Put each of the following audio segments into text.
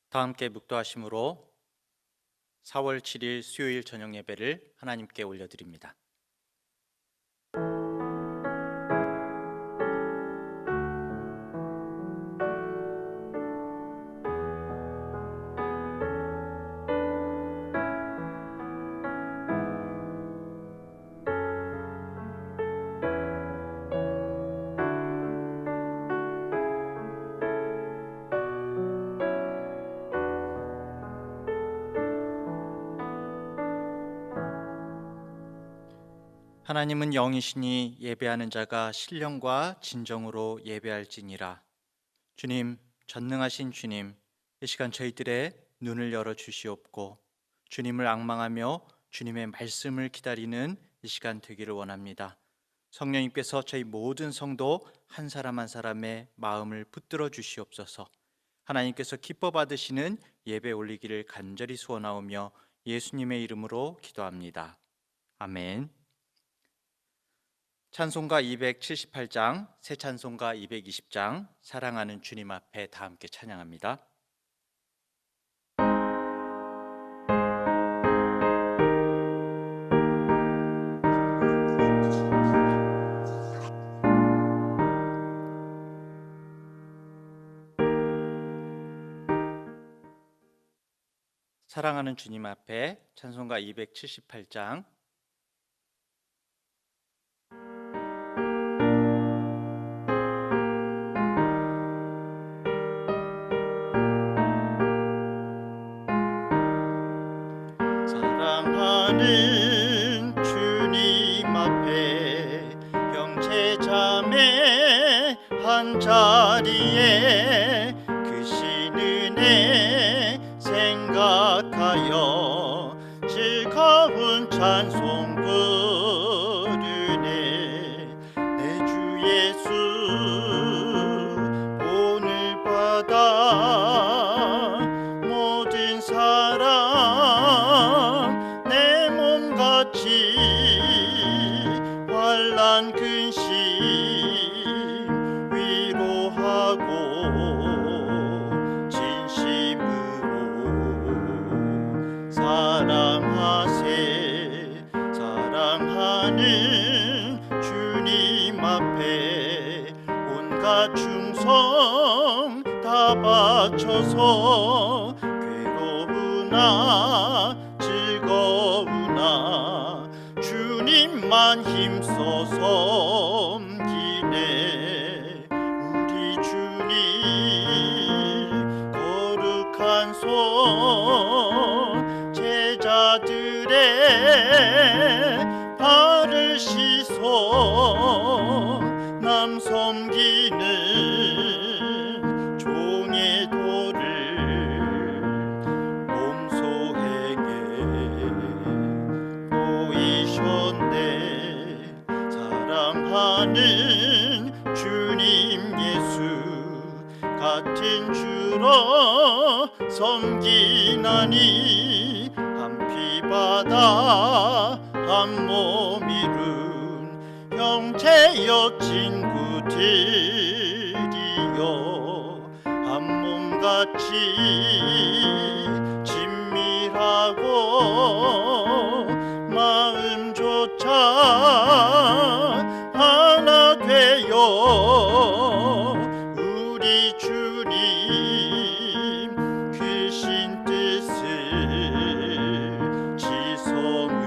다 함께 묵도하심으로 4월 7일 수요일 저녁 예배를 하나님께 올려드립니다. 하나님은 영이시니 예배하는 자가 신령과 진정으로 예배할지니라. 주님, 전능하신 주님, 이 시간 저희들의 눈을 열어 주시옵고 주님을 앙망하며 주님의 말씀을 기다리는 이 시간 되기를 원합니다. 성령님께서 저희 모든 성도 한 사람 한 사람의 마음을 붙들어 주시옵소서. 하나님께서 기뻐 받으시는 예배 올리기를 간절히 소원하오며 예수님의 이름으로 기도합니다. 아멘. 찬송가 278장, 새 찬송가 220장, 사랑하는 주님 앞에 다 함께 찬양합니다. 사랑하는 주님 앞에 찬송가 278장. 사랑하는 주님 앞에 형제 자매 한 자리에 크신 은혜 생각하여 즐거운 찬송 부르네. 내 주 예수 오늘 받아 모든 사랑 내 몸같이 환난 근심 위로하고 진심으로 사랑하세. 사랑하는 주님 앞에 온갖 충성 다 바쳐서 괴로우나 즐거우나 주님만 힘써 섬기네. 우리 주님 거룩한 손 제자들의 발을 씻어 남 섬기는 종의 도를 몸소 행해 보이셨네. 사랑하는 주님 예수 같은 주로 섬기나니 한 피 바다 한 몸 이룬 형제여 친구들이여 한 몸같이 친밀하고 마음조차 하나 되어 우리 주님 크신 뜻을 지성으로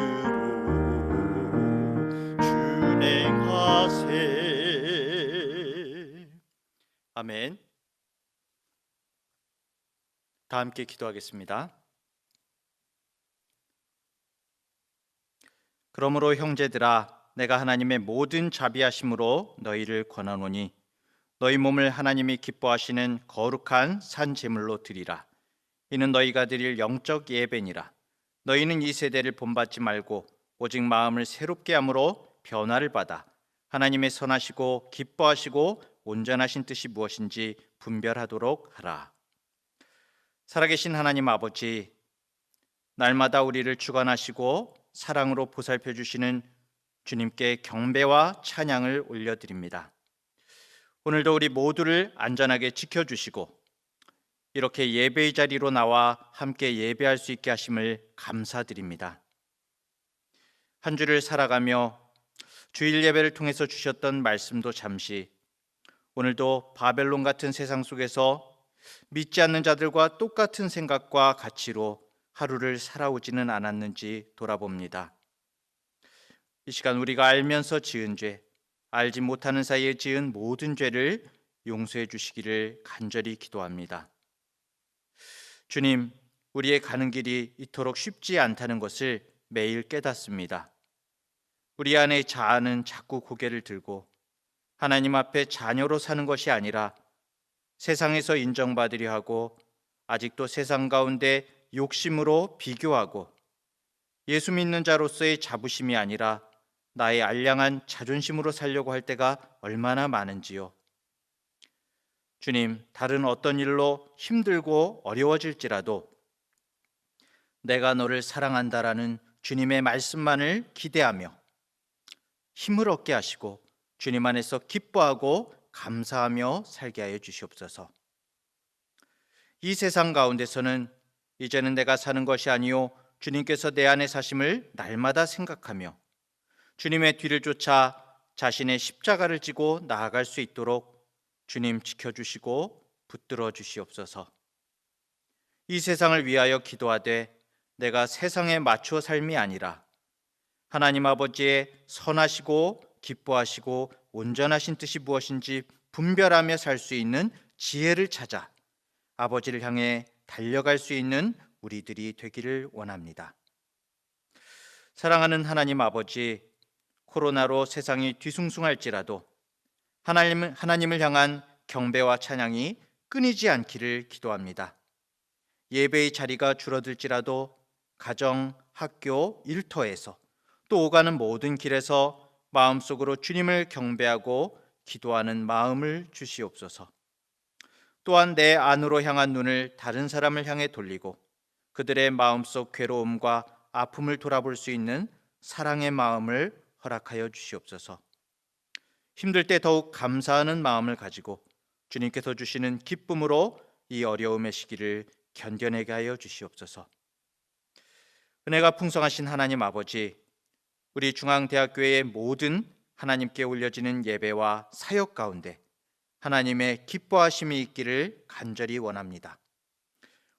준행하세. 아멘. 다 함께 기도하겠습니다. 그러므로 형제들아, 내가 하나님의 모든 자비하심으로 너희를 권하노니 너희 몸을 하나님이 기뻐하시는 거룩한 산 제물로 드리라. 이는 너희가 드릴 영적 예배니라. 너희는 이 세대를 본받지 말고 오직 마음을 새롭게 함으로 변화를 받아 하나님의 선하시고 기뻐하시고 온전하신 뜻이 무엇인지 분별하도록 하라. 살아계신 하나님 아버지, 날마다 우리를 주관하시고 사랑으로 보살펴 주시는 주님께 경배와 찬양을 올려드립니다. 오늘도 우리 모두를 안전하게 지켜주시고 이렇게 예배의 자리로 나와 함께 예배할 수 있게 하심을 감사드립니다. 한 주를 살아가며 주일 예배를 통해서 주셨던 말씀도 잠시, 오늘도 바벨론 같은 세상 속에서 믿지 않는 자들과 똑같은 생각과 가치로 하루를 살아오지는 않았는지 돌아봅니다. 이 시간 우리가 알면서 지은 죄, 알지 못하는 사이에 지은 모든 죄를 용서해 주시기를 간절히 기도합니다. 주님, 우리의 가는 길이 이토록 쉽지 않다는 것을 매일 깨닫습니다. 우리 안의 자아는 자꾸 고개를 들고 하나님 앞에 자녀로 사는 것이 아니라 세상에서 인정받으려 하고 아직도 세상 가운데 욕심으로 비교하고 예수 믿는 자로서의 자부심이 아니라 나의 알량한 자존심으로 살려고 할 때가 얼마나 많은지요. 주님, 다른 어떤 일로 힘들고 어려워질지라도 내가 너를 사랑한다라는 주님의 말씀만을 기대하며 힘을 얻게 하시고 주님 안에서 기뻐하고 감사하며 살게 하여 주시옵소서. 이 세상 가운데서는 이제는 내가 사는 것이 아니요 주님께서 내 안에 사심을 날마다 생각하며 주님의 뒤를 쫓아 자신의 십자가를 지고 나아갈 수 있도록 주님 지켜주시고 붙들어 주시옵소서. 이 세상을 위하여 기도하되 내가 세상에 맞추어 삶이 아니라 하나님 아버지의 선하시고 기뻐하시고 온전하신 뜻이 무엇인지 분별하며 살 수 있는 지혜를 찾아 아버지를 향해 달려갈 수 있는 우리들이 되기를 원합니다. 사랑하는 하나님 아버지, 코로나로 세상이 뒤숭숭할지라도 하나님을 향한 경배와 찬양이 끊이지 않기를 기도합니다. 예배의 자리가 줄어들지라도 가정, 학교, 일터에서 또 오가는 모든 길에서 마음속으로 주님을 경배하고 기도하는 마음을 주시옵소서. 또한 내 안으로 향한 눈을 다른 사람을 향해 돌리고 그들의 마음속 괴로움과 아픔을 돌아볼 수 있는 사랑의 마음을 허락하여 주시옵소서. 힘들 때 더욱 감사하는 마음을 가지고 주님께서 주시는 기쁨으로 이 어려움의 시기를 견뎌내게 하여 주시옵소서. 은혜가 풍성하신 하나님 아버지, 우리 중앙대학교의 모든 하나님께 올려지는 예배와 사역 가운데 하나님의 기뻐하심이 있기를 간절히 원합니다.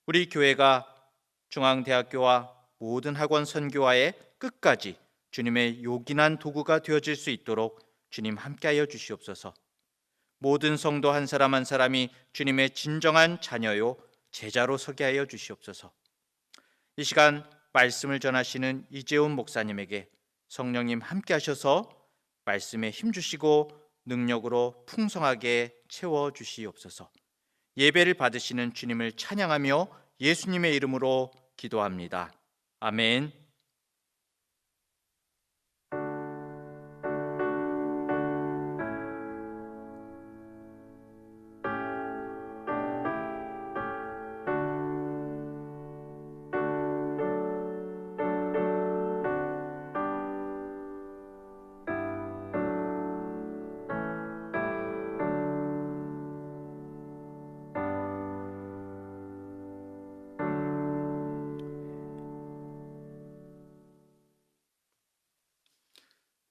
우리 교회가 중앙대학교와 모든 학원 선교와의 끝까지 주님의 요긴한 도구가 되어질 수 있도록 주님 함께하여 주시옵소서. 모든 성도 한 사람 한 사람이 주님의 진정한 자녀요 제자로 서게 하여 주시옵소서. 이 시간 말씀을 전하시는 이재훈 목사님에게 성령님 함께하셔서 말씀에 힘주시고 능력으로 풍성하게 채워주시옵소서. 예배를 받으시는 주님을 찬양하며 예수님의 이름으로 기도합니다. 아멘.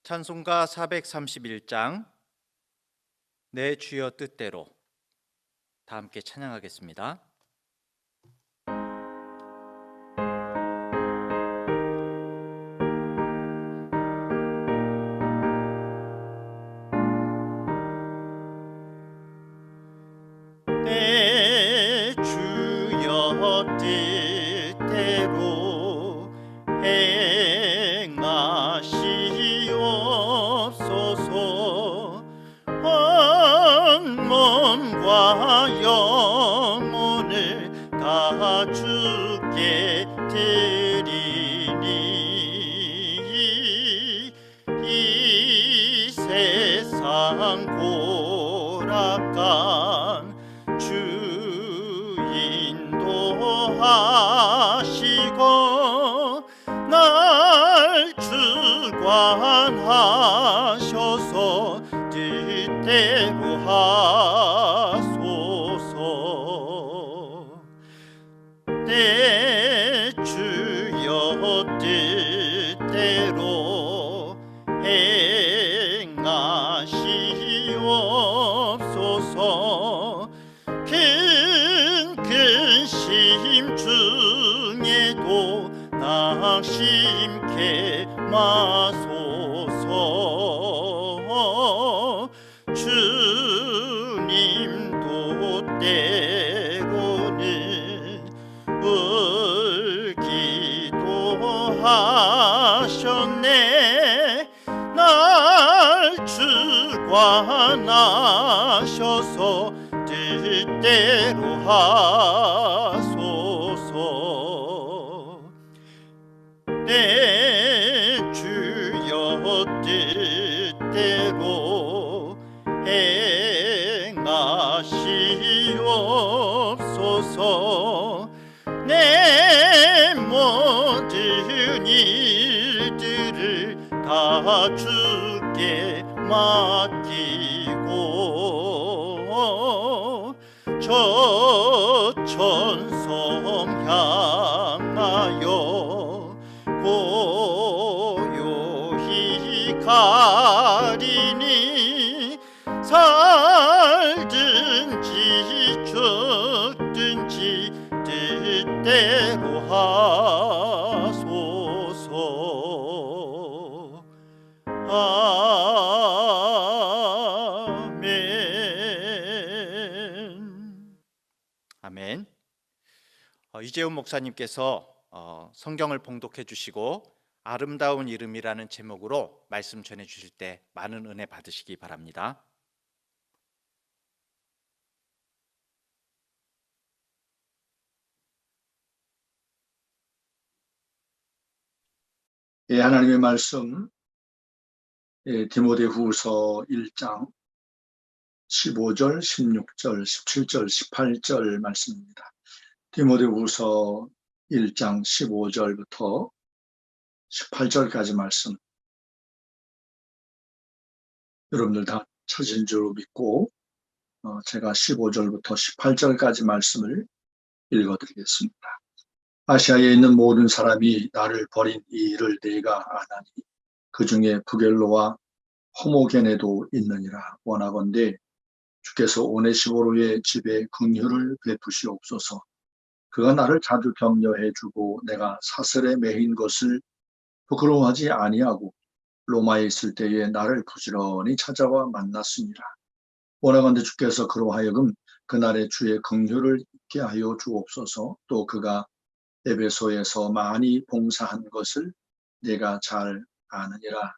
찬송가 431장 내 주여 뜻대로 다 함께 찬양하겠습니다. 내 주여 뜻대로 행하시옵소서. 온 몸과 영혼을 다 주께 드리니 이 세상 고락간 주 인도하시고 날 주관하셔서 뜻대로 하소서. 큰 근심 중에도 낙심케 마소서. 주님도 때로는 울기도 하셨네. 날 주관하셔서 뜻대로 하소서. 내 주여 뜻대로 행하시옵소서. 내 모든 일들을 다 주께 맡기고 저 천성 향하여 고요히 가리니 살든지 죽든지 뜻대로 하소서. 아멘. 아멘. 이재훈 목사님께서 성경을 봉독해 주시고 아름다운 이름이라는 제목으로 말씀 전해 주실 때 많은 은혜 받으시기 바랍니다. 예, 하나님의 말씀, 디모데후서 1장 15절, 16절, 17절, 18절 말씀입니다. 디모데후서 1장 15절부터 18절까지 말씀. 여러분들 다 찾은 줄 믿고 제가 15절부터 18절까지 말씀을 읽어드리겠습니다. 아시아에 있는 모든 사람이 나를 버린 이 일을 내가 아나니 그 중에 부겔로와 호모게네도 있느니라. 원하건대 주께서 오네시모로의 집에 긍휼을 베푸시옵소서. 그가 나를 자주 격려해 주고 내가 사슬에 매인 것을 부끄러워하지 아니하고 로마에 있을 때에 나를 부지런히 찾아와 만났습니다. 원하건대 주께서 그로 하여금 그날의 주의 긍휼을 있게 하여 주옵소서. 또 그가 에베소에서 많이 봉사한 것을 내가 잘 아느니라.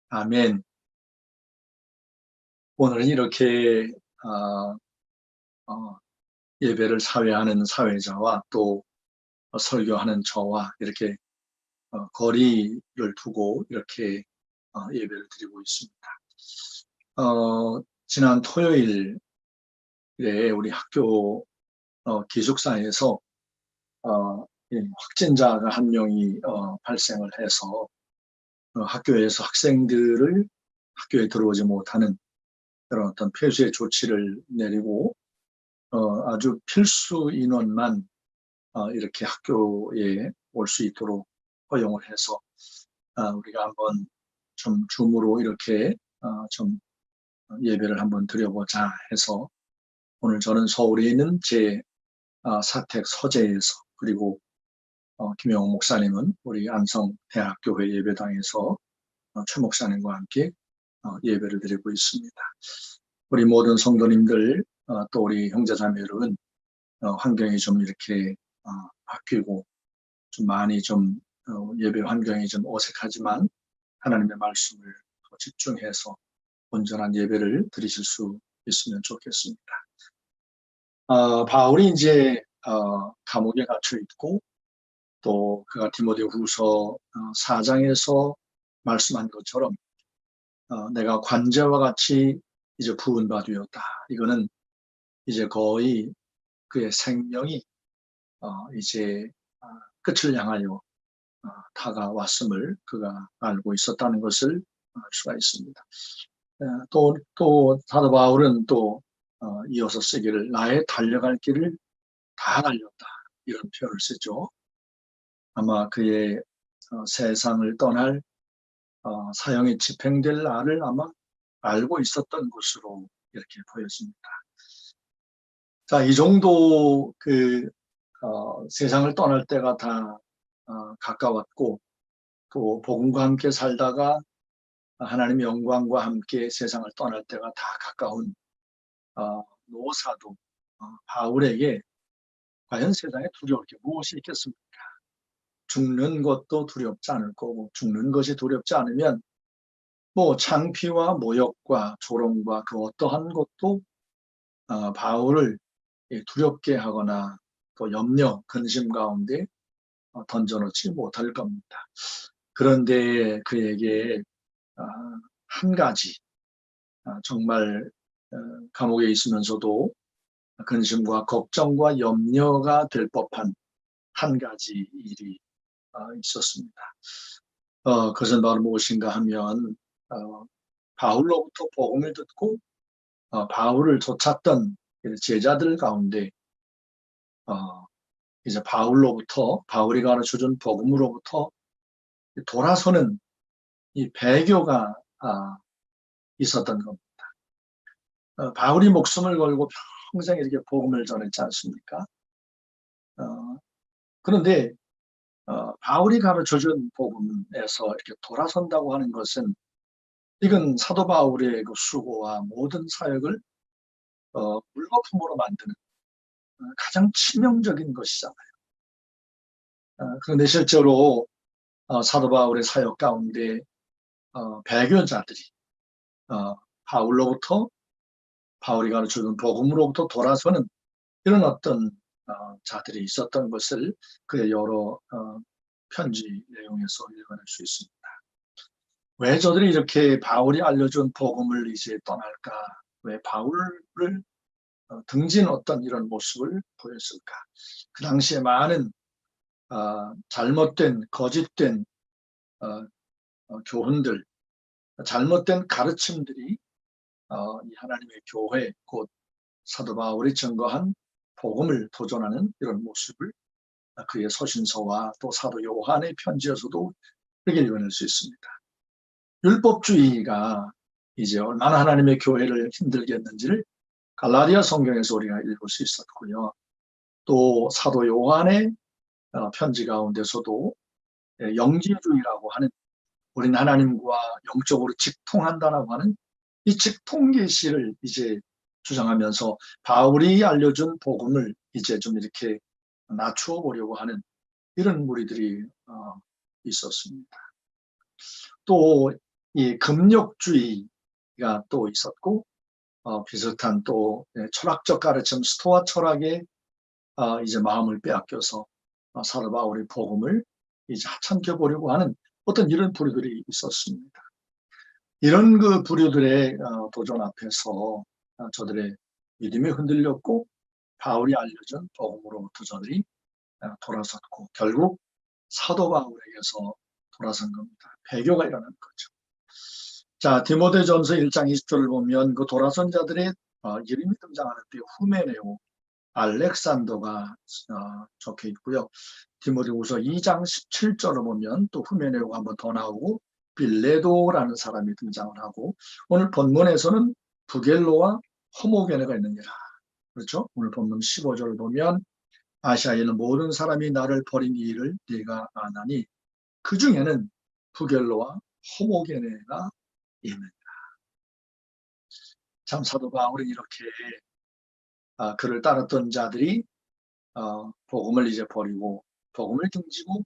아멘. 오늘은 이렇게 예배를 사회하는 사회자와 또 설교하는 저와 이렇게 거리를 두고 이렇게 예배를 드리고 있습니다. 지난 토요일에 우리 학교 기숙사에서 확진자가 한 명이 발생을 해서 학교에서 학생들을 학교에 들어오지 못하는 그런 어떤 폐쇄 조치를 내리고 아주 필수 인원만 이렇게 학교에 올 수 있도록 허용을 해서 우리가 한번 좀 줌으로 이렇게 좀 예배를 한번 드려보자 해서 오늘 저는 서울에 있는 제 사택 서재에서 그리고 김영호 목사님은 우리 안성대학교회 예배당에서 최 목사님과 함께 예배를 드리고 있습니다. 우리 모든 성도님들 또 우리 형제자매 여러분 환경이 좀 이렇게 바뀌고 좀 많이 좀 예배 환경이 좀 어색하지만 하나님의 말씀을 더 집중해서 온전한 예배를 드리실 수 있으면 좋겠습니다. 바울이 이제 감옥에 갇혀 있고 또 그가 디모데후서 4장에서 말씀한 것처럼 내가 관제와 같이 이제 부은 바 되었다. 이거는 이제 거의 그의 생명이 이제 끝을 향하여 다가왔음을 그가 알고 있었다는 것을 알 수가 있습니다. 또 사도 바울은 또 이어서 쓰기를 나의 달려갈 길을 다 달렸다. 이런 표현을 쓰죠. 아마 그의 세상을 떠날 사형이 집행될 날을 아마 알고 있었던 것으로 이렇게 보여집니다. 자, 이 정도 세상을 떠날 때가 다 가까웠고, 또 복음과 함께 살다가 하나님의 영광과 함께 세상을 떠날 때가 다 가까운 노사도 바울에게 과연 세상에 두려울 게 무엇이 있겠습니까? 죽는 것도 두렵지 않을 거고, 죽는 것이 두렵지 않으면 뭐 창피와 모욕과 조롱과 그 어떠한 것도 바울을 두렵게 하거나 또 염려, 근심 가운데 던져놓지 못할 겁니다. 그런데 그에게 한 가지 정말 감옥에 있으면서도 근심과 걱정과 염려가 될 법한 한 가지 일이 있었습니다. 그것은 바로 무엇인가 하면 바울로부터 복음을 듣고 바울을 쫓았던 제자들 가운데 이제 바울이 가르쳐준 복음으로부터 돌아서는 이 배교가 있었던 겁니다. 바울이 목숨을 걸고 평생 이렇게 복음을 전했지 않습니까? 그런데 바울이 가르쳐준 복음에서 이렇게 돌아선다고 하는 것은 이건 사도 바울의 그 수고와 모든 사역을 물거품으로 만드는 가장 치명적인 것이잖아요. 그런데 실제로 사도 바울의 사역 가운데 배교자들이 바울이 가르쳐준 복음으로부터 돌아서는 이런 어떤 자들이 있었던 것을 그의 여러 편지 내용에서 읽어낼 수 있습니다. 왜 저들이 이렇게 바울이 알려준 복음을 이제 떠날까? 왜 바울을 등진 어떤 이런 모습을 보였을까? 그 당시에 많은 잘못된 거짓된 교훈들, 잘못된 가르침들이 이 하나님의 교회 곧 사도 바울이 증거한 복음을 도전하는 이런 모습을 그의 서신서와 또 사도 요한의 편지에서도 이렇게 읽어낼 수 있습니다. 율법주의가 이제 얼마나 하나님의 교회를 힘들게 했는지를 갈라디아 성경에서 우리가 읽을 수 있었고요. 또 사도 요한의 편지 가운데서도 영지주의라고 하는 우리는 하나님과 영적으로 직통한다라고 하는 이 직통계시를 이제 주장하면서 바울이 알려준 복음을 이제 좀 이렇게 낮추어 보려고 하는 이런 무리들이 있었습니다. 또 이 금욕주의가 또 있었고 비슷한 또 철학적 가르침 스토아 철학에 이제 마음을 빼앗겨서 사도 바울의 복음을 이제 하찮게 보려고 하는 어떤 이런 부류들이 있었습니다. 이런 그 부류들의 도전 앞에서 저들의 믿음이 흔들렸고 바울이 알려준 복음으로부터 저들이 돌아섰고 결국 사도 바울에게서 돌아선 겁니다. 배교가 일어난 거죠. 자, 디모데전서 1장 20절을 보면 그 돌아선 자들의 이름이 등장하는데 후메네오, 알렉산더가 적혀 있고요. 디모데후서 2장 17절을 보면 또 후메네오가 한번 더 나오고 빌레도라는 사람이 등장을 하고 오늘 본문에서는 부겔로와 호모게네가 있느니라. 그렇죠? 오늘 본문 15절을 보면 아시아에는 모든 사람이 나를 버린 일을 네가 아나니 그 중에는 부겔로와 호모게네가 있느니라. 참 사도 바울은 이렇게 그를 따랐던 자들이 복음을 이제 버리고 복음을 등지고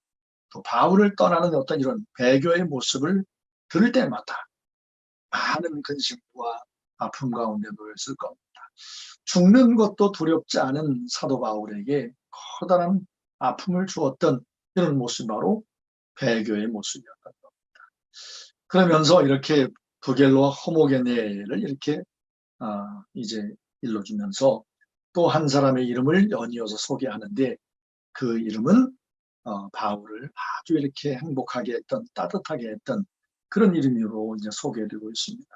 또 바울을 떠나는 어떤 이런 배교의 모습을 들을 때마다 많은 근심과 아픔 가운데 놓였을 겁니다. 죽는 것도 두렵지 않은 사도 바울에게 커다란 아픔을 주었던 이런 모습이 바로 배교의 모습이었던 겁니다. 그러면서 이렇게 부겔로와 호모게네를 이렇게 이제 일러주면서 또 한 사람의 이름을 연이어서 소개하는데 그 이름은 바울을 아주 이렇게 행복하게 했던 따뜻하게 했던 그런 이름으로 이제 소개되고 있습니다.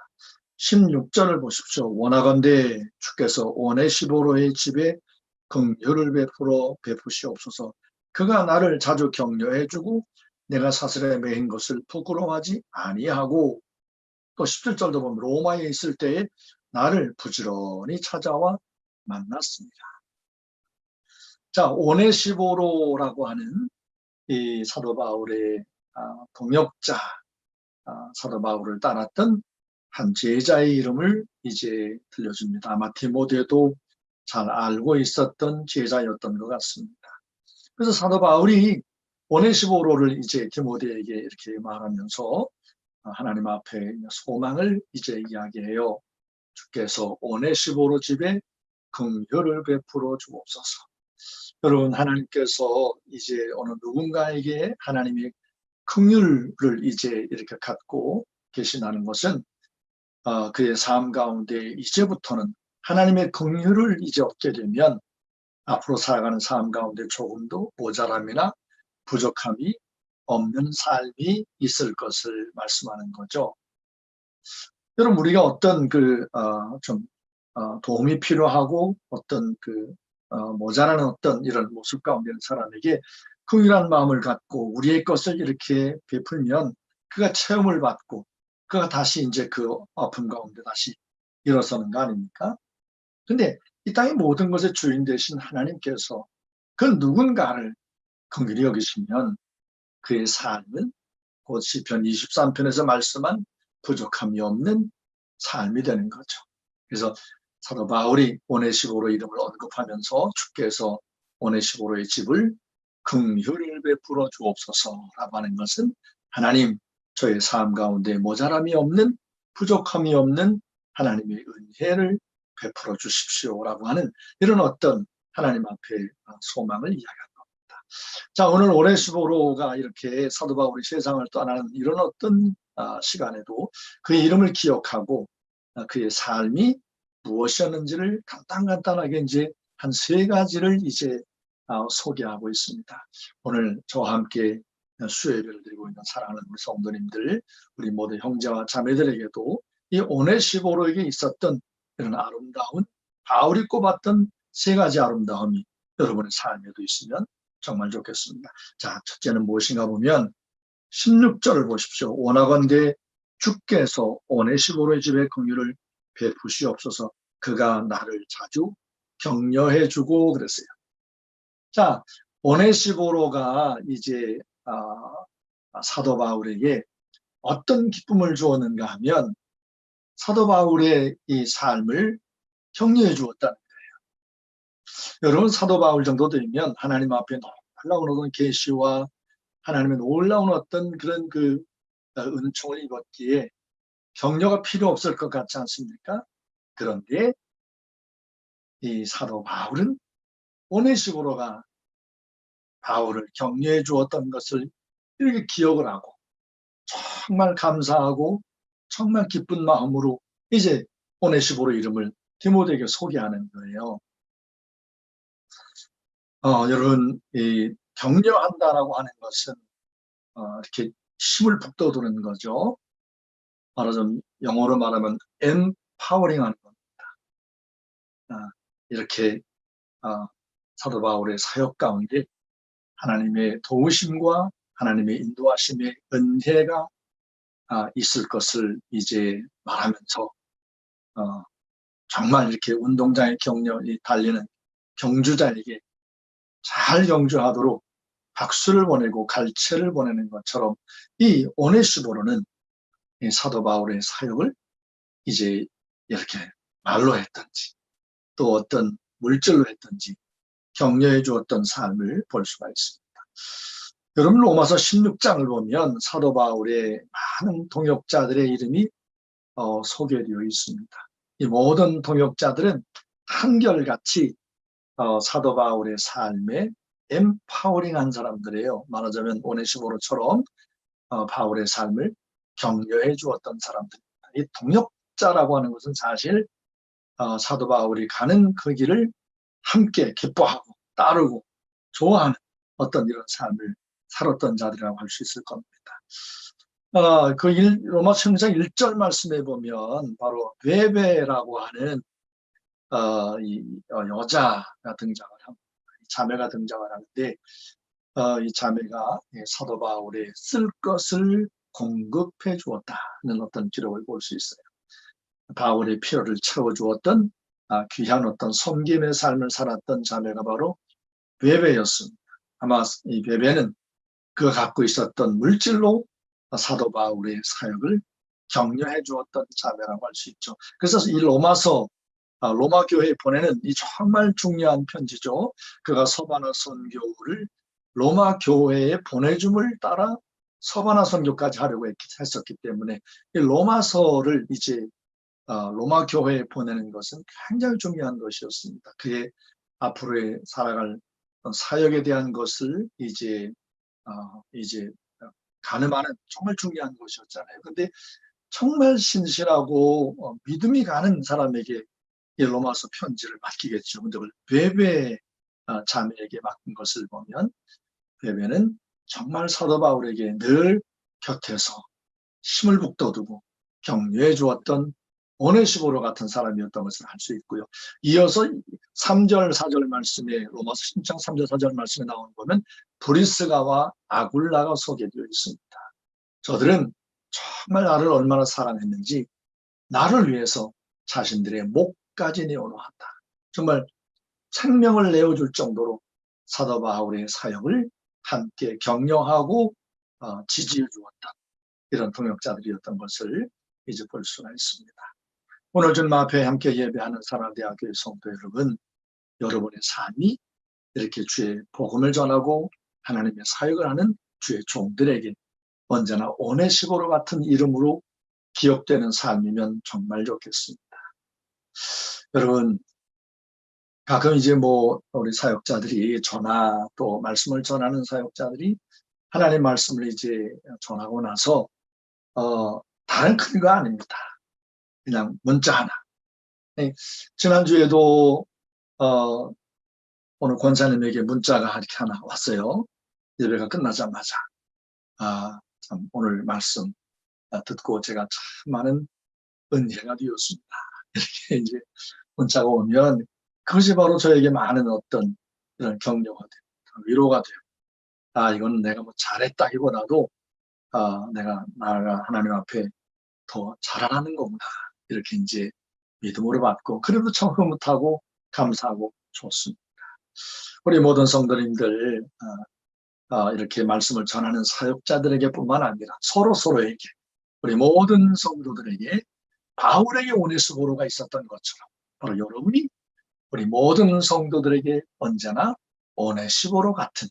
16절을 보십시오. 원하건대 주께서 오네시보로의 집에 긍휼을 베푸시옵소서. 그가 나를 자주 격려해주고 내가 사슬에 매인 것을 부끄러워하지 아니하고 또 17절도 보면 로마에 있을 때에 나를 부지런히 찾아와 만났습니다. 자, 오네시보로라고 하는 이 사도 바울의 동역자, 사도 바울을 따랐던 한 제자의 이름을 이제 들려줍니다. 아마 디모데도 잘 알고 있었던 제자였던 것 같습니다. 그래서 사도 바울이 오네시보로를 이제 디모데에게 이렇게 말하면서 하나님 앞에 소망을 이제 이야기해요. 주께서 오네시보로 집에 긍휼을 베풀어 주옵소서. 여러분, 하나님께서 이제 어느 누군가에게 하나님의 긍휼을 이제 이렇게 갖고 계신다는 것은 그의 삶 가운데 이제부터는 하나님의 긍휼을 이제 얻게 되면 앞으로 살아가는 삶 가운데 조금도 모자람이나 부족함이 없는 삶이 있을 것을 말씀하는 거죠. 여러분, 우리가 어떤 도움이 필요하고 어떤 모자라는 어떤 이런 모습 가운데 있는 사람에게 긍휼한 마음을 갖고 우리의 것을 이렇게 베풀면 그가 체험을 받고 그가 다시 이제 그 아픔 가운데 다시 일어서는 거 아닙니까? 근데 이 땅의 모든 것의 주인 되신 하나님께서 그 누군가를 긍휼히 여기시면 그의 삶은 곧 시편 23편에서 말씀한 부족함이 없는 삶이 되는 거죠. 그래서 사도 바울이 오네시보로 이름을 언급하면서 주께서 오네시보로의 집을 긍휼을 베풀어 주옵소서라고 하는 것은 하나님, 저의 삶 가운데 모자람이 없는, 부족함이 없는 하나님의 은혜를 베풀어 주십시오라고 하는 이런 어떤 하나님 앞에 소망을 이야기합니다. 자, 오늘 오네시보로가 이렇게 사도 바울이 세상을 떠나는 이런 어떤 시간에도 그의 이름을 기억하고 그의 삶이 무엇이었는지를 간단하게 이제 한 3가지를 이제 소개하고 있습니다. 오늘 저와 함께 수혜를 드리고 있는 사랑하는 우리 성도님들, 우리 모든 형제와 자매들에게도 이 오네시보로에게 있었던 이런 아름다운 바울이 꼽았던 3가지 아름다움이 여러분의 삶에도 있으면 정말 좋겠습니다. 자, 첫째는 무엇인가 보면 16절을 보십시오. 원하건대 주께서 오네시보로의 집에 긍휼을 베푸시옵소서. 그가 나를 자주 격려해주고 그랬어요. 자, 오네시보로가 이제 사도 바울에게 어떤 기쁨을 주었는가 하면 사도 바울의 이 삶을 격려해 주었다는 거예요. 여러분, 사도 바울 정도 되면 하나님 앞에 놀라운 어떤 계시와 하나님의 놀라운 어떤 그런 은총을 입었기에 격려가 필요 없을 것 같지 않습니까? 그런데 이 사도 바울은 오네시보로가 바울을 격려해 주었던 것을 이렇게 기억을 하고 정말 감사하고 정말 기쁜 마음으로 이제 오네시보로 이름을 디모데에게 소개하는 거예요. 여러분, 이 격려한다라고 하는 것은 이렇게 힘을 북돋우는 거죠. 말하자면 영어로 말하면 empowering 하는 겁니다. 이렇게 사도 바울의 사역 가운데 하나님의 도우심과 하나님의 인도하심의 은혜가 있을 것을 이제 말하면서 정말 이렇게 운동장에 달리는 경주자에게 잘 경주하도록 박수를 보내고 갈채를 보내는 것처럼 이 오네시보로는 이 사도 바울의 사역을 이제 이렇게 말로 했든지 또 어떤 물질로 했든지 격려해 주었던 삶을 볼 수가 있습니다. 여러분, 로마서 16장을 보면 사도 바울의 많은 동역자들의 이름이 소개되어 있습니다. 이 모든 동역자들은 한결같이 사도 바울의 삶에 엠파워링한 사람들이에요. 말하자면 오네시보로처럼 바울의 삶을 격려해 주었던 사람들입니다. 이 동역자라고 하는 것은 사실 사도 바울이 가는 그 길을 함께 기뻐하고 따르고 좋아하는 어떤 이런 삶을 살았던 자들이라고 할 수 있을 겁니다. 로마 16장 1절 말씀에 보면 바로 베베라고 하는 여자가 등장을 합니다. 자매가 등장을 하는데 이 자매가 사도 바울의 쓸 것을 공급해 주었다는 어떤 기록을 볼 수 있어요. 바울의 필요를 채워주었던 귀한 어떤 섬김의 삶을 살았던 자매가 바로 베베였습니다. 아마 이 베베는 그가 갖고 있었던 물질로 사도 바울의 사역을 격려해 주었던 자매라고 할 수 있죠. 그래서 이 로마서, 로마 교회에 보내는 이 정말 중요한 편지죠. 그가 서바나 선교를 로마 교회에 보내줌을 따라 서바나 선교까지 하려고 했었기 때문에 이 로마서를 이제 로마 교회에 보내는 것은 굉장히 중요한 것이었습니다. 그의 앞으로의 살아갈 사역에 대한 것을 이제 가늠하는 정말 중요한 것이었잖아요. 근데 정말 신실하고 믿음이 가는 사람에게 이 로마서 편지를 맡기겠죠. 근데 베베 자매에게 맡긴 것을 보면 베베는 정말 사도 바울에게 늘 곁에서 힘을 북돋우고 격려해 주었던 오네시보로 같은 사람이었던 것을 알 수 있고요. 이어서 3절, 4절 말씀에 로마서 10장 3절, 4절 말씀에 나오는 보면 브리스가와 아굴라가 소개되어 있습니다. 저들은 정말 나를 얼마나 사랑했는지 나를 위해서 자신들의 목까지 내어놓았다. 정말 생명을 내어줄 정도로 사도 바울의 사역을 함께 격려하고 지지해 주었다. 이런 동역자들이었던 것을 이제 볼 수가 있습니다. 오늘 주님 앞에 함께 예배하는 사랑대학교의 성도 여러분, 여러분의 삶이 이렇게 주의 복음을 전하고 하나님의 사역을 하는 주의 종들에게 언제나 오네시보로 같은 이름으로 기억되는 삶이면 정말 좋겠습니다. 여러분, 가끔 이제 우리 사역자들이 또 말씀을 전하는 사역자들이 하나님 말씀을 이제 전하고 나서 다른 큰 거 아닙니다. 그냥 문자 하나. 지난주에도 오늘 권사님에게 문자가 이렇게 하나 왔어요. 예배가 끝나자마자 참 오늘 말씀 듣고 제가 참 많은 은혜가 되었습니다. 이렇게 이제 문자가 오면 그것이 바로 저에게 많은 어떤 이런 격려가 되고 위로가 되고 이건 내가 잘했다기보다도 내가 나아가 하나님 앞에 더 자라나는 거구나 이렇게 이제 믿음으로 받고 그래도 참 흐뭇하고 감사하고 좋습니다. 우리 모든 성도님들 이렇게 말씀을 전하는 사역자들에게 뿐만 아니라 서로에게 우리 모든 성도들에게 바울에게 오네시보로가 있었던 것처럼 바로 여러분이 우리 모든 성도들에게 언제나 오네시보로 같은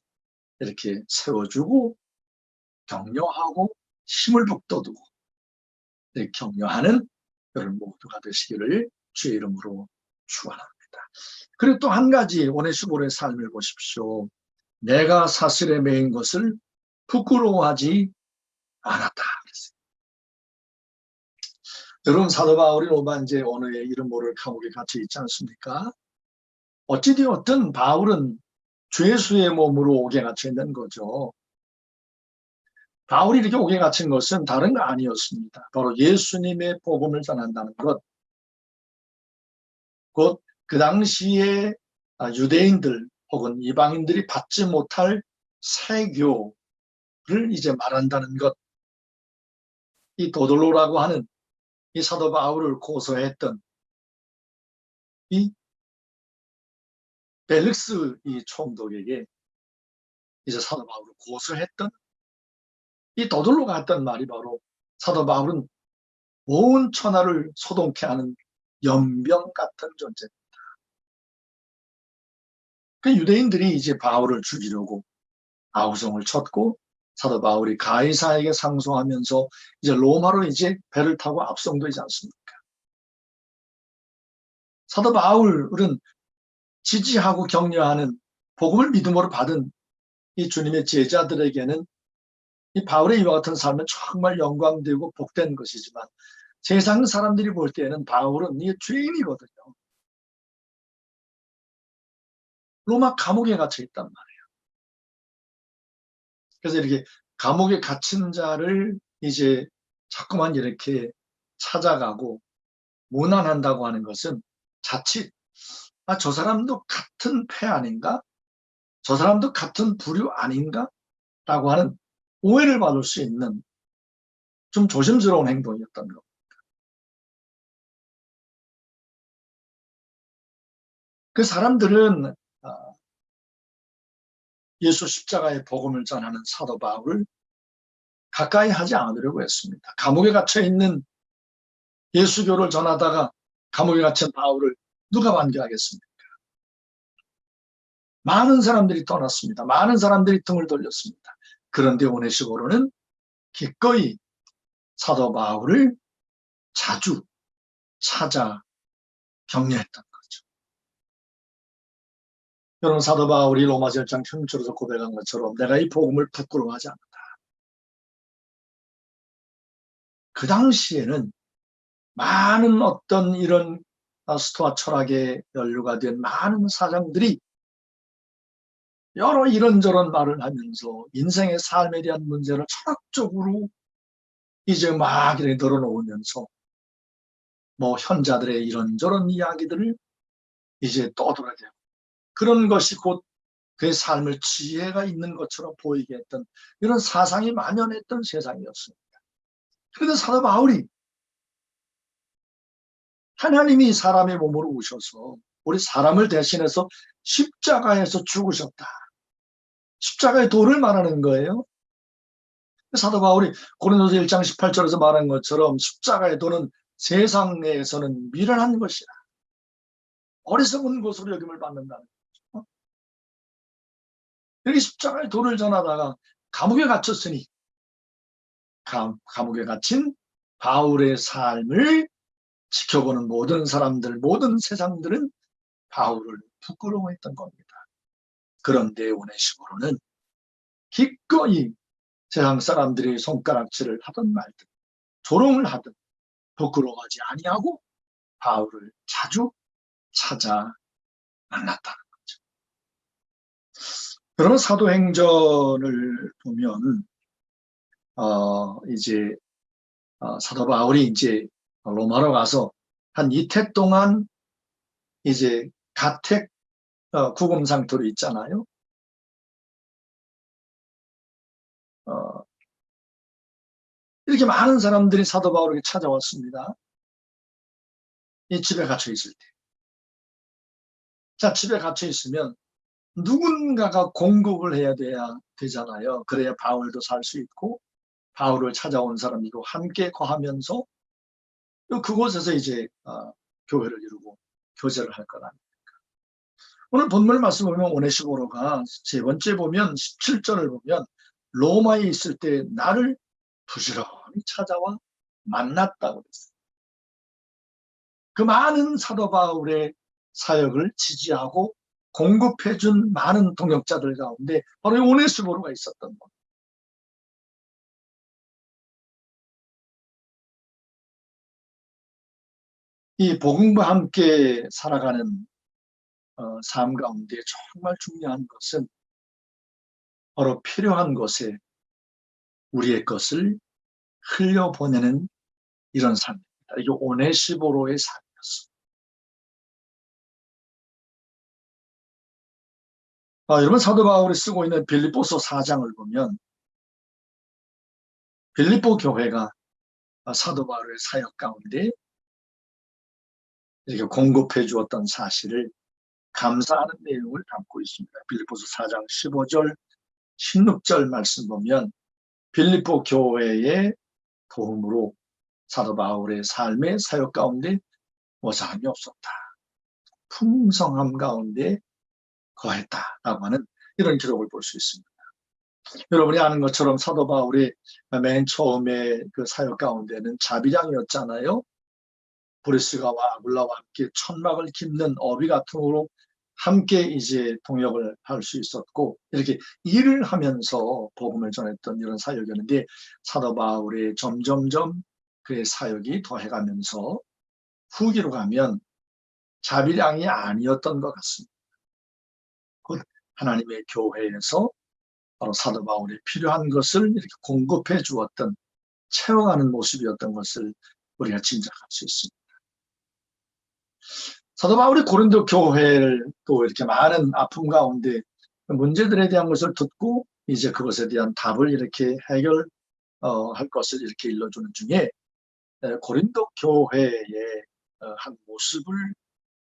이렇게 세워주고 격려하고 힘을 북돋우고 격려하는 여러분 모두가 되시기를 주의 이름으로 축원합니다. 그리고 또 한 가지 오네시보로의 삶을 보십시오. 내가 사슬에 매인 것을 부끄러워하지 않았다. 그랬어요. 여러분 사도 바울이 로마 이제 언어의 이름 모를 감옥에 갇혀 있지 않습니까? 어찌되었든 바울은 죄수의 몸으로 옥에 갇혀 있는 거죠. 바울이 이렇게 옥에 갇힌 것은 다른 거 아니었습니다. 바로 예수님의 복음을 전한다는 것. 곧 그 당시에 유대인들 혹은 이방인들이 받지 못할 세교를 이제 말한다는 것. 이 도돌로라고 하는 이 사도 바울을 고소했던 이 벨릭스 이 총독에게 이제 사도 바울을 고소했던 이 도돌로가 했던 말이 바로 사도 바울은 온 천하를 소동케 하는 연병 같은 존재입니다. 그 유대인들이 이제 바울을 죽이려고 아우성을 쳤고 사도 바울이 가이사에게 상소하면서 이제 로마로 이제 배를 타고 압송되지 않습니까? 사도 바울은 지지하고 격려하는 복음을 믿음으로 받은 이 주님의 제자들에게는 이 바울의 이와 같은 삶은 정말 영광되고 복된 것이지만 세상 사람들이 볼 때에는 바울은 이게 죄인이거든요. 로마 감옥에 갇혀 있단 말이에요. 그래서 이렇게 감옥에 갇힌 자를 이제 자꾸만 이렇게 찾아가고 모난한다고 하는 것은 자칫 저 사람도 같은 폐 아닌가? 저 사람도 같은 부류 아닌가? 라고 하는 오해를 받을 수 있는 좀 조심스러운 행동이었던 겁니다. 그 사람들은 예수 십자가의 복음을 전하는 사도 바울을 가까이 하지 않으려고 했습니다. 감옥에 갇혀 있는 예수교를 전하다가 감옥에 갇힌 바울을 누가 반겨하겠습니까? 많은 사람들이 떠났습니다. 많은 사람들이 등을 돌렸습니다. 그런데 오네시보로는 기꺼이 사도 바울을 자주 찾아 격려했던 거죠. 여러분, 사도 바울이 로마서 1장 형처로서 고백한 것처럼 내가 이 복음을 부끄러워하지 않는다. 그 당시에는 많은 어떤 이런 스토아 철학에 연루가 된 많은 사장들이 여러 이런저런 말을 하면서 인생의 삶에 대한 문제를 철학적으로 이제 막 이렇게 늘어놓으면서 뭐 현자들의 이런저런 이야기들을 이제 떠들어대고 그런 것이 곧 그의 삶을 지혜가 있는 것처럼 보이게 했던 이런 사상이 만연했던 세상이었습니다. 그런데 사도 바울이 하나님이 사람의 몸으로 오셔서 우리 사람을 대신해서 십자가에서 죽으셨다. 십자가의 도를 말하는 거예요. 사도 바울이 고린도서 1장 18절에서 말한 것처럼 십자가의 도는 세상에서는 미련한 것이라. 어리석은 것으로 여김을 받는다는 거죠. 여기 십자가의 도를 전하다가 감옥에 갇혔으니 감옥에 갇힌 바울의 삶을 지켜보는 모든 사람들, 모든 세상들은 바울을 부끄러워했던 겁니다. 그런데 오네시모로는 기꺼이 세상 사람들이 손가락질을 하든 말든 조롱을 하든 부끄러워하지 아니하고 바울을 자주 찾아 만났다는 거죠. 여러분, 사도행전을 보면 이제 사도 바울이 이제 로마로 가서 한 이태 동안 이제 가택 구금상태로 있잖아요. 이렇게 많은 사람들이 사도 바울에게 찾아왔습니다. 이 집에 갇혀 있을 때. 자, 집에 갇혀 있으면 누군가가 공급을 해야 되잖아요. 그래야 바울도 살 수 있고 바울을 찾아온 사람이고 함께 거하면서 그곳에서 이제 교회를 이루고 교제를 할 거다. 오늘 본문 말씀을 보면 오네시모로가 세 번째 보면 17절을 보면 로마에 있을 때 나를 부지런히 찾아와 만났다고 그랬어요. 그 많은 사도 바울의 사역을 지지하고 공급해준 많은 동역자들 가운데 바로 오네시모로가 있었던 겁니다. 이 복음과 함께 살아가는 삶 가운데 정말 중요한 것은 바로 필요한 곳에 우리의 것을 흘려보내는 이런 삶입니다. 이게 오네시모로의 삶이었습니다. 여러분, 사도 바울이 쓰고 있는 빌립보서 4장을 보면 빌립보 교회가 사도 바울의 사역 가운데 이렇게 공급해 주었던 사실을 감사하는 내용을 담고 있습니다. 빌립보서 4장 15절, 16절 말씀 보면 빌립보 교회의 도움으로 사도 바울의 삶의 사역 가운데 모자람이 없었다. 풍성함 가운데 거했다라고 하는 이런 기록을 볼 수 있습니다. 여러분이 아는 것처럼 사도 바울이 맨 처음에 그 사역 가운데는 자비량이었잖아요. 브리스가와 아굴라와 함께 천막을 깁는 어비 같으로 함께 이제 동역을 할 수 있었고 이렇게 일을 하면서 복음을 전했던 이런 사역이었는데 사도 바울의 점점점 그의 사역이 더해가면서 후기로 가면 자비량이 아니었던 것 같습니다. 곧 하나님의 교회에서 바로 사도 바울이 필요한 것을 이렇게 공급해 주었던 채워가는 모습이었던 것을 우리가 짐작할 수 있습니다. 사도 바울이 고린도 교회를 또 이렇게 많은 아픔 가운데 문제들에 대한 것을 듣고 이제 그것에 대한 답을 이렇게 해결할 것을 이렇게 일러주는 중에 고린도 교회의 한 모습을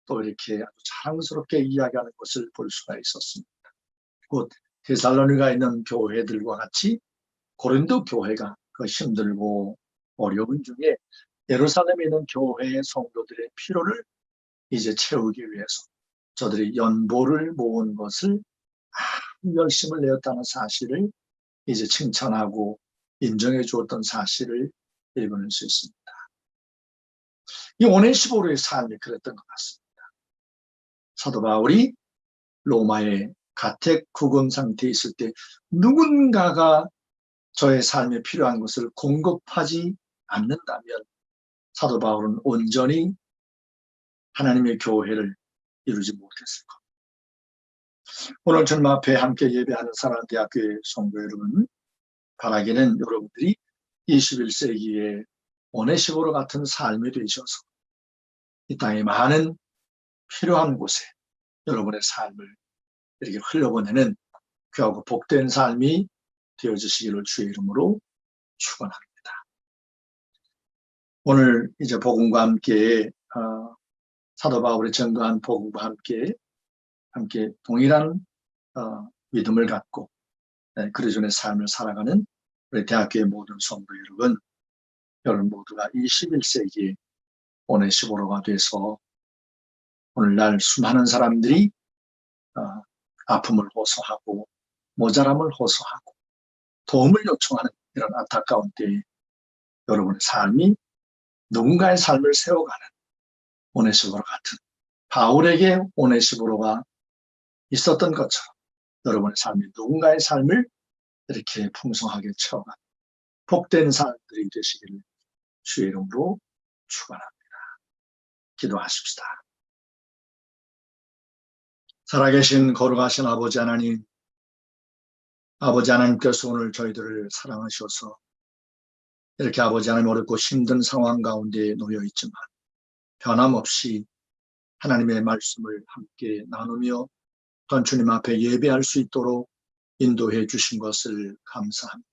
또 이렇게 아주 자랑스럽게 이야기하는 것을 볼 수가 있었습니다. 곧 데살로니가에 있는 교회들과 같이 고린도 교회가 그 힘들고 어려운 중에 예루살렘에 있는 교회의 성도들의 필요를 이제 채우기 위해서 저들이 연보를 모은 것을 아주 열심을 내었다는 사실을 이제 칭찬하고 인정해 주었던 사실을 읽어낼 수 있습니다. 이 오네시보로의 삶이 그랬던 것 같습니다. 사도 바울이 로마의 가택 구금 상태에 있을 때 누군가가 저의 삶에 필요한 것을 공급하지 않는다면 사도 바울은 온전히 하나님의 교회를 이루지 못했을 겁니다. 오늘 저는 앞에 함께 예배하는 사랑대학교의 성도 여러분, 바라기는 여러분들이 21세기에 오네시보로 같은 삶이 되셔서 이 땅에 많은 필요한 곳에 여러분의 삶을 이렇게 흘려보내는 귀하고 복된 삶이 되어주시기를 주의 이름으로 축원합니다. 오늘 이제 복음과 함께 사도 바울의 전거한 복음과 함께 동일한 믿음을 갖고 그리스도의 삶을 살아가는 우리 대학교의 모든 성도 여러분 모두가 21세기에 오네시보로가 돼서 오늘날 수많은 사람들이 아픔을 호소하고 모자람을 호소하고 도움을 요청하는 이런 안타까운 때에 여러분의 삶이 누군가의 삶을 세워가는 오네시보로 같은 바울에게 오네시보로가 있었던 것처럼 여러분의 삶이 누군가의 삶을 이렇게 풍성하게 채워가는 복된 사람들이 되시기를 주의 이름으로 축원합니다. 기도하십시다. 살아계신 거룩하신 아버지 하나님께서 오늘 저희들을 사랑하셔서 이렇게 아버지 하나님 어렵고 힘든 상황 가운데 놓여 있지만 변함없이 하나님의 말씀을 함께 나누며 또한 주님 앞에 예배할 수 있도록 인도해 주신 것을 감사합니다.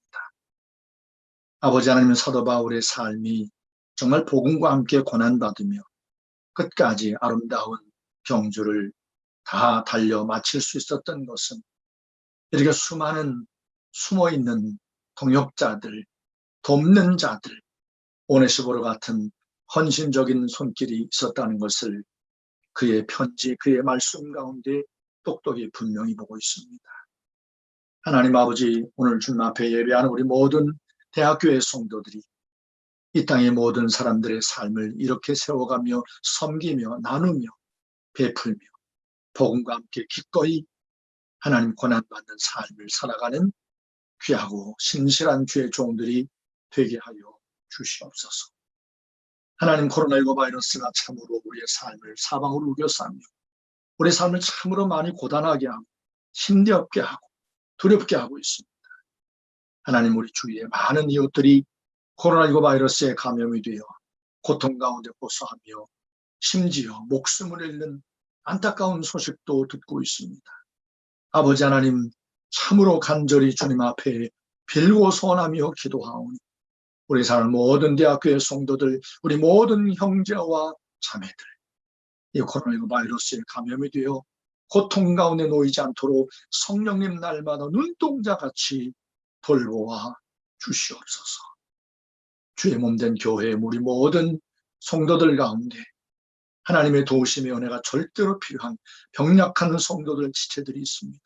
아버지 하나님 사도 바울의 삶이 정말 복음과 함께 고난받으며 끝까지 아름다운 경주를 다 달려 마칠 수 있었던 것은 이렇게 수많은 숨어있는 동역자들, 돕는 자들, 오네시보로 같은 헌신적인 손길이 있었다는 것을 그의 편지, 그의 말씀 가운데 똑똑히 분명히 보고 있습니다. 하나님 아버지, 오늘 주님 앞에 예배하는 우리 모든 대학교의 성도들이 이 땅의 모든 사람들의 삶을 이렇게 세워가며 섬기며 나누며 베풀며 복음과 함께 기꺼이 하나님 고난받는 삶을 살아가는 귀하고 신실한 주의 종들이 되게 하여 주시옵소서. 하나님 코로나19 바이러스가 참으로 우리의 삶을 사방으로 우겨싸며 우리의 삶을 참으로 많이 고단하게 하고 힘겹게 하고 두렵게 하고 있습니다. 하나님 우리 주위에 많은 이웃들이 코로나19 바이러스에 감염이 되어 고통 가운데 고소하며 심지어 목숨을 잃는 안타까운 소식도 듣고 있습니다. 아버지 하나님 참으로 간절히 주님 앞에 빌고 소원하며 기도하오니 우리 사는 모든 대학교의 성도들, 우리 모든 형제와 자매들 이 코로나19 바이러스에 감염이 되어 고통 가운데 놓이지 않도록 성령님 날마다 눈동자같이 돌보아 주시옵소서. 주의 몸된 교회의 우리 모든 성도들 가운데 하나님의 도우심의 은혜가 절대로 필요한 병약한 성도들 지체들이 있습니다.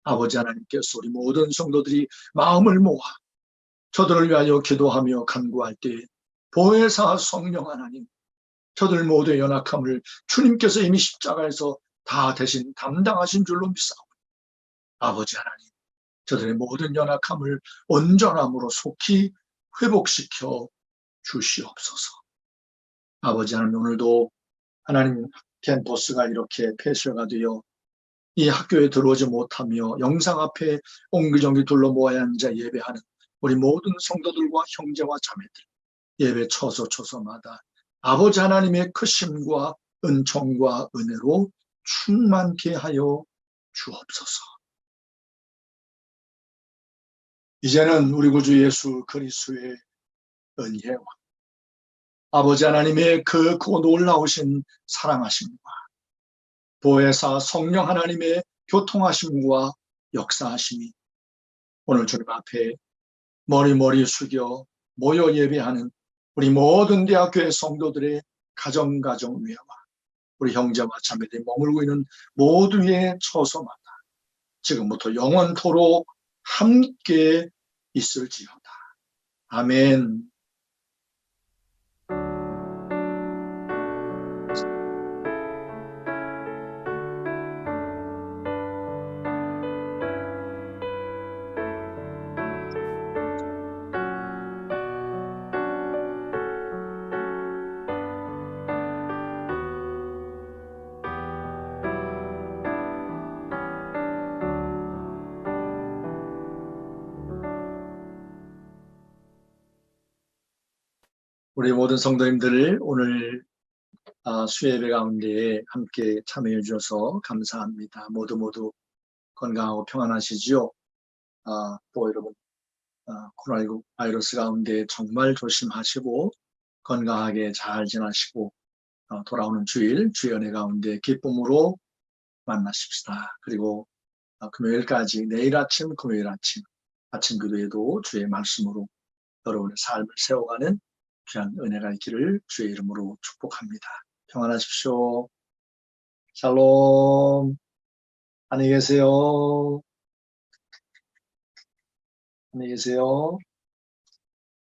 아버지 하나님께서 우리 모든 성도들이 마음을 모아 저들을 위하여 기도하며 간구할 때 보혜사 성령 하나님 저들 모두의 연약함을 주님께서 이미 십자가에서 다 대신 담당하신 줄로 믿사오니 아버지 하나님 저들의 모든 연약함을 온전함으로 속히 회복시켜 주시옵소서. 아버지 하나님 오늘도 하나님 캠퍼스가 이렇게 폐쇄가 되어 이 학교에 들어오지 못하며 영상 앞에 옹기종기 둘러 모아야 앉아 예배하는 우리 모든 성도들과 형제와 자매들 예배 처소마다 아버지 하나님의 크심과 은총과 은혜로 충만케 하여 주옵소서. 이제는 우리 구주 예수 그리스도의 은혜와 아버지 하나님의 그 놀라우신 사랑하심과 보혜사 성령 하나님의 교통하심과 역사하심이 오늘 주님 앞에 머리 숙여 모여 예배하는 우리 모든 대학교의 성도들의 가정 위에와 우리 형제와 자매들이 머물고 있는 모두의 처소마다 지금부터 영원토록 함께 있을지어다. 아멘. 우리 모든 성도님들 오늘 수예배 가운데 함께 참여해 주셔서 감사합니다. 모두 건강하고 평안하시지요? 또 여러분 코로나19 바이러스 가운데 정말 조심하시고 건강하게 잘 지나시고 돌아오는 주일 주의 은혜 가운데 기쁨으로 만나십시다. 그리고 금요일까지 내일 아침 금요일 아침 기도에도 주의 말씀으로 여러분의 삶을 세워가는 귀한 은혜가 있기를 주의 이름으로 축복합니다. 평안하십시오. 샬롬. 안녕히 계세요. 안녕히 계세요.